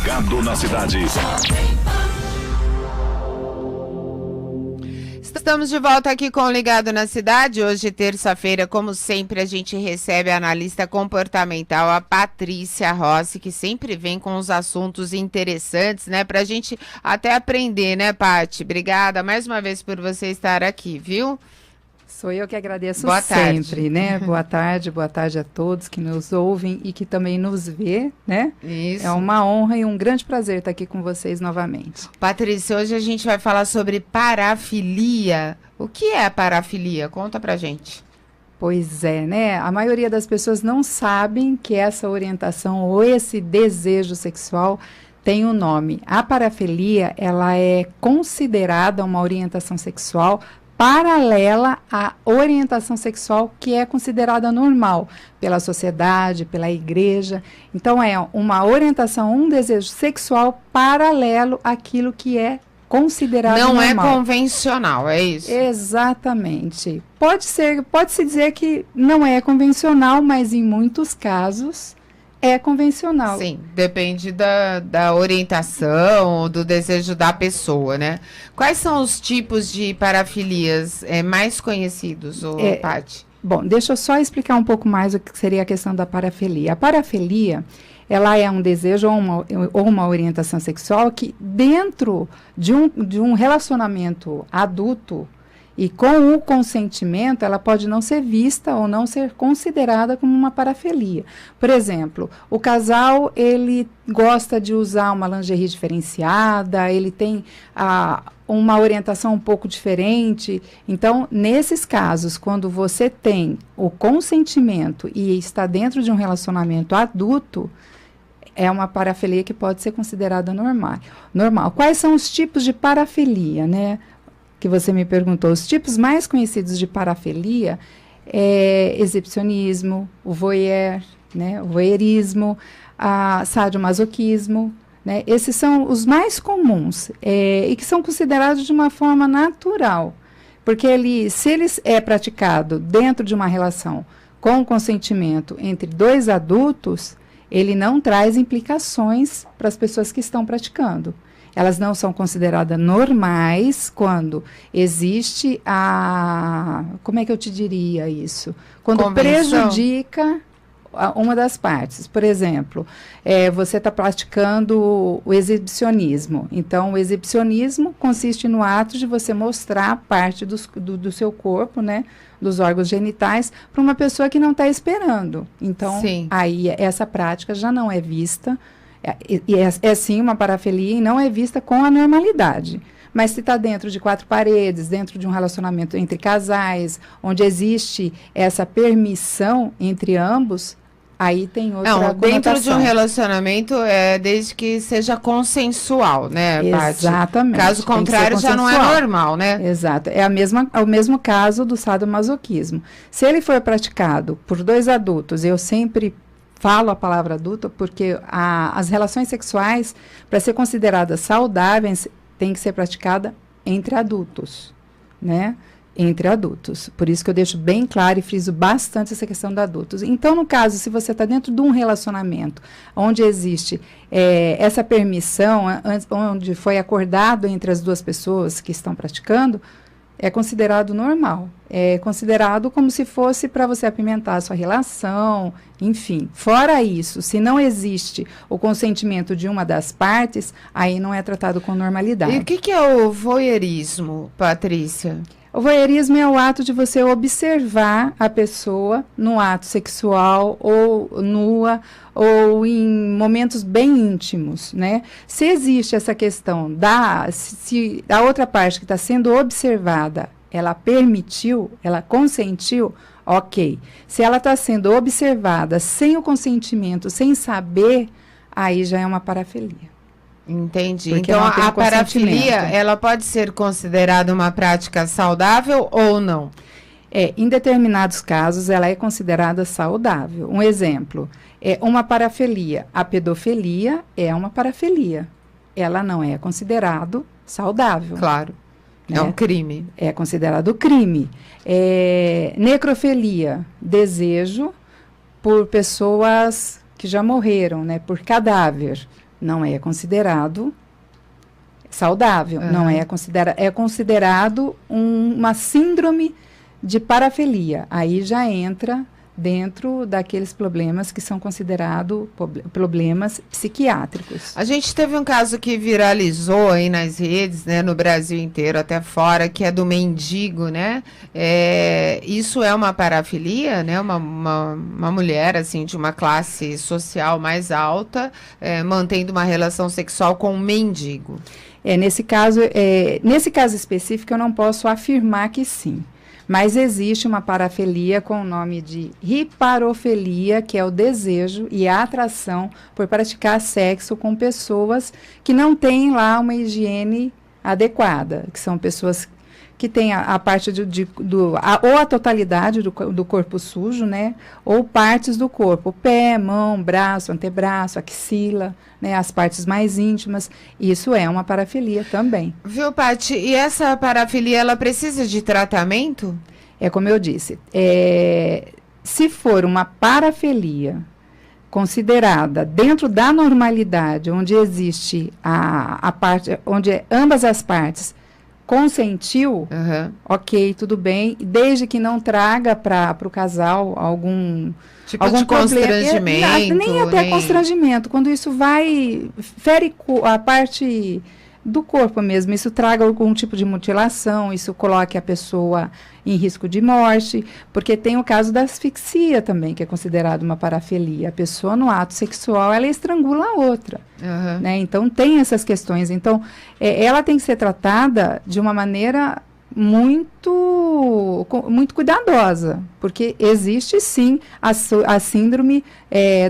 Ligado na cidade. Estamos de volta aqui com o Ligado na Cidade. Hoje, terça-feira, como sempre, a gente recebe a analista comportamental, a Patrícia Rossi, que sempre vem com os assuntos interessantes, né? Pra gente até aprender, né, Paty? Obrigada mais uma vez por você estar aqui, viu? Sou eu que agradeço Boa sempre, tarde. né? Boa tarde a todos que nos ouvem e que também nos vê, né? Isso. É uma honra e um grande prazer estar aqui com vocês novamente. Patrícia, hoje a gente vai falar sobre parafilia. O que é a parafilia? Conta pra gente. Pois é, né? A maioria das pessoas não sabem que essa orientação ou esse desejo sexual tem um nome. A parafilia, ela é considerada uma orientação sexual paralela à orientação sexual que é considerada normal pela sociedade, pela igreja. Então, é uma orientação, um desejo sexual paralelo àquilo que é considerado Não normal. é convencional, é isso? Exatamente. Pode-se dizer que não é convencional, mas em muitos casos é convencional. Sim, depende da orientação, do desejo da pessoa, né? Quais são os tipos de parafilias mais conhecidos, Paty? Bom, deixa eu só explicar um pouco mais o que seria a questão da parafilia. A parafilia, ela é um desejo ou uma orientação sexual que dentro de um relacionamento adulto e com o consentimento, ela pode não ser vista ou não ser considerada como uma parafilia. Por exemplo, o casal, ele gosta de usar uma lingerie diferenciada, ele tem uma orientação um pouco diferente. Então, nesses casos, quando você tem o consentimento e está dentro de um relacionamento adulto, é uma parafilia que pode ser considerada normal. Quais são os tipos de parafilia, né? Que você me perguntou. Os tipos mais conhecidos de parafilia é exibicionismo, o voyeur, né, o voyeurismo, sadomasoquismo, né, esses são os mais comuns e que são considerados de uma forma natural, porque se ele é praticado dentro de uma relação com consentimento entre dois adultos, ele não traz implicações para as pessoas que estão praticando. Elas não são consideradas normais quando existe como é que eu te diria isso? Quando prejudica uma das partes. Por exemplo, você está praticando o exibicionismo. Então, o exibicionismo consiste no ato de você mostrar parte do seu corpo, né, dos órgãos genitais, para uma pessoa que não está esperando. Então, Sim. Aí essa prática já não é vista. É sim uma parafilia e não é vista com a normalidade. Mas se está dentro de quatro paredes, dentro de um relacionamento entre casais, onde existe essa permissão entre ambos, aí tem outra conotação. Dentro de um relacionamento, desde que seja consensual, né, Paty? Exatamente. Caso contrário, já não é normal, né? Exato. É o mesmo caso do sadomasoquismo. Se ele for praticado por dois adultos, eu sempre falo a palavra adulto porque as relações sexuais, para ser consideradas saudáveis, tem que ser praticada entre adultos, né? Entre adultos. Por isso que eu deixo bem claro e friso bastante essa questão de adultos. Então, no caso, se você está dentro de um relacionamento onde existe essa permissão, onde foi acordado entre as duas pessoas que estão praticando, é considerado normal. É considerado como se fosse para você apimentar a sua relação, enfim. Fora isso, se não existe o consentimento de uma das partes, aí não é tratado com normalidade. E o que é o voyeurismo, Patrícia? O voyeurismo é o ato de você observar a pessoa no ato sexual ou nua ou em momentos bem íntimos, né? Se existe essa questão se a outra parte que está sendo observada, ela permitiu, ela consentiu, ok. Se ela está sendo observada sem o consentimento, sem saber, aí já é uma parafilia. Entendi. Porque então, a parafilia, ela pode ser considerada uma prática saudável ou não? Em determinados casos, ela é considerada saudável. Um exemplo, uma parafilia. A pedofilia é uma parafilia. Ela não é considerado saudável. Claro. É um crime. É considerado crime. Necrofilia, desejo por pessoas que já morreram, né? Por cadáver. não é considerado saudável, não é considerado uma síndrome de parafilia. Aí já entra dentro daqueles problemas que são considerados problemas psiquiátricos. A gente teve um caso que viralizou aí nas redes, né, no Brasil inteiro, até fora, que é do mendigo, né? Isso é uma parafilia, né? Uma mulher, assim, de uma classe social mais alta, mantendo uma relação sexual com um mendigo. Nesse caso específico, eu não posso afirmar que sim. Mas existe uma parafilia com o nome de hiparofilia, que é o desejo e a atração por praticar sexo com pessoas que não têm lá uma higiene adequada, que são pessoas que têm a parte ou a totalidade do corpo sujo, né? Ou partes do corpo, pé, mão, braço, antebraço, axila, né? As partes mais íntimas. Isso é uma parafilia também. Viu, Paty? E essa parafilia, ela precisa de tratamento? É como eu disse, se for uma parafilia considerada dentro da normalidade, onde existe a parte, onde ambas as partes consentiu, ok, tudo bem, desde que não traga para o casal algum de constrangimento. Nem até constrangimento, quando isso fere a parte do corpo mesmo, isso traga algum tipo de mutilação, isso coloque a pessoa em risco de morte, porque tem o caso da asfixia também, que é considerado uma parafilia. A pessoa no ato sexual, ela estrangula a outra, né? Então tem essas questões. Então, ela tem que ser tratada de uma maneira muito cuidadosa, porque existe sim a síndrome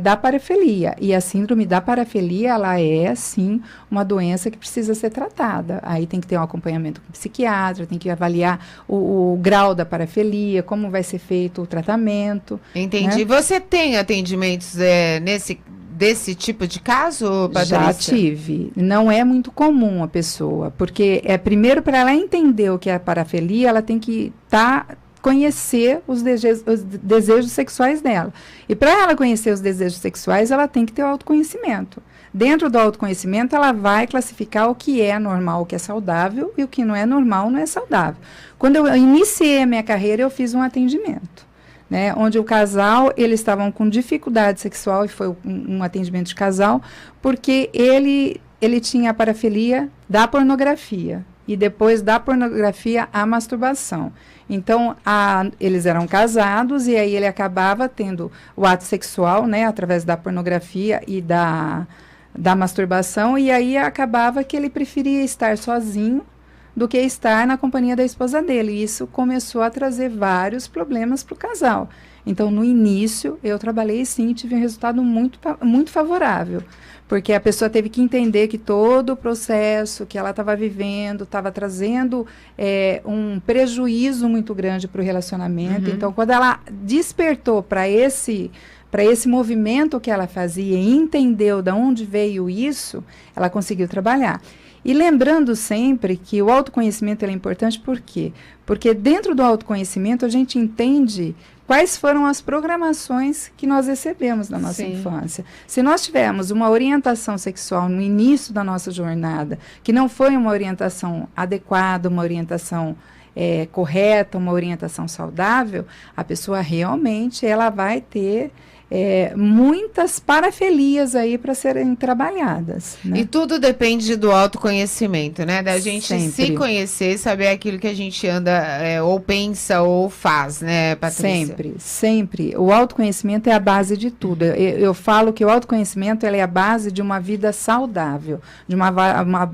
da parafilia, e a síndrome da parafilia, ela é sim uma doença que precisa ser tratada. Aí tem que ter um acompanhamento com o psiquiatra, tem que avaliar o grau da parafilia, como vai ser feito o tratamento. Entendi. Né? Você tem atendimentos desse tipo de caso, Patrícia? Já tive. Não é muito comum a pessoa, porque primeiro, para ela entender o que é a parafilia, ela tem que conhecer os desejos sexuais dela. E para ela conhecer os desejos sexuais, ela tem que ter o autoconhecimento. Dentro do autoconhecimento, ela vai classificar o que é normal, o que é saudável, e o que não é normal, não é saudável. Quando eu iniciei a minha carreira, eu fiz um atendimento, né, onde o casal, eles estavam com dificuldade sexual, e foi um atendimento de casal, porque ele tinha a parafilia da pornografia, e depois da pornografia, a masturbação. Então, eles eram casados, e aí ele acabava tendo o ato sexual, né, através da pornografia e da masturbação, e aí acabava que ele preferia estar sozinho do que estar na companhia da esposa dele. E isso começou a trazer vários problemas para o casal. Então, no início, eu trabalhei sim e tive um resultado muito, muito favorável. Porque a pessoa teve que entender que todo o processo que ela estava vivendo estava trazendo um prejuízo muito grande para o relacionamento. Então, quando ela despertou para esse movimento que ela fazia e entendeu de onde veio isso, ela conseguiu trabalhar. E lembrando sempre que o autoconhecimento é importante, por quê? Porque dentro do autoconhecimento a gente entende quais foram as programações que nós recebemos na nossa infância. Se nós tivermos uma orientação sexual no início da nossa jornada, que não foi uma orientação adequada, uma orientação correta, uma orientação saudável, a pessoa realmente ela vai ter muitas parafilias aí para serem trabalhadas. Né? E tudo depende do autoconhecimento, né? Da gente se conhecer, saber aquilo que a gente anda ou pensa ou faz, né, Patrícia? Sempre. O autoconhecimento é a base de tudo. Eu falo que o autoconhecimento é a base de uma vida saudável,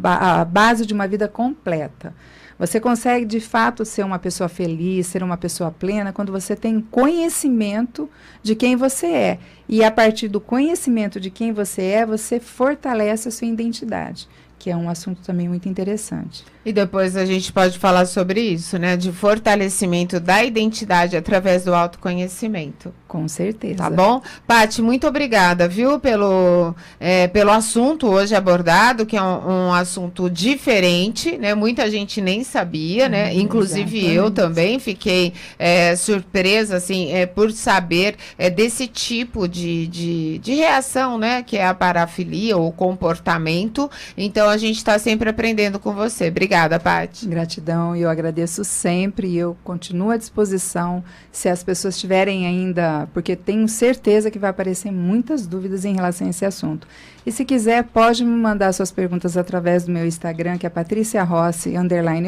a base de uma vida completa. Você consegue, de fato, ser uma pessoa feliz, ser uma pessoa plena, quando você tem conhecimento de quem você é. E, a partir do conhecimento de quem você é, você fortalece a sua identidade, que é um assunto também muito interessante. E depois a gente pode falar sobre isso, né? De fortalecimento da identidade através do autoconhecimento. Com certeza. Tá bom? Paty, muito obrigada, viu, pelo assunto hoje abordado, que é um assunto diferente, né? Muita gente nem sabia, né? Inclusive Exatamente. eu também fiquei surpresa, assim, por saber desse tipo de reação, né? Que é a parafilia ou comportamento. Então, a gente está sempre aprendendo com você. Obrigada, Paty. Gratidão, e eu agradeço sempre, e eu continuo à disposição, se as pessoas tiverem ainda, porque tenho certeza que vai aparecer muitas dúvidas em relação a esse assunto. E se quiser, pode me mandar suas perguntas através do meu Instagram, que é Patrícia Rossi,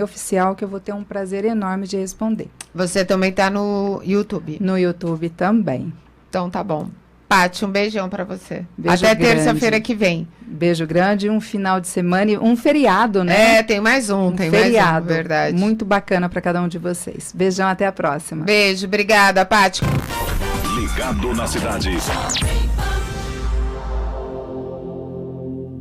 _oficial, que eu vou ter um prazer enorme de responder. Você também está no YouTube? No YouTube também. Então, tá bom. Paty, um beijão para você. Beijo Até grande. terça-feira que vem. Beijo grande, um final de semana e um feriado, né? Tem mais um, tem feriado, mais um, verdade. Muito bacana para cada um de vocês. Beijão, até a próxima. Beijo, obrigada, Paty. Ligado na cidade.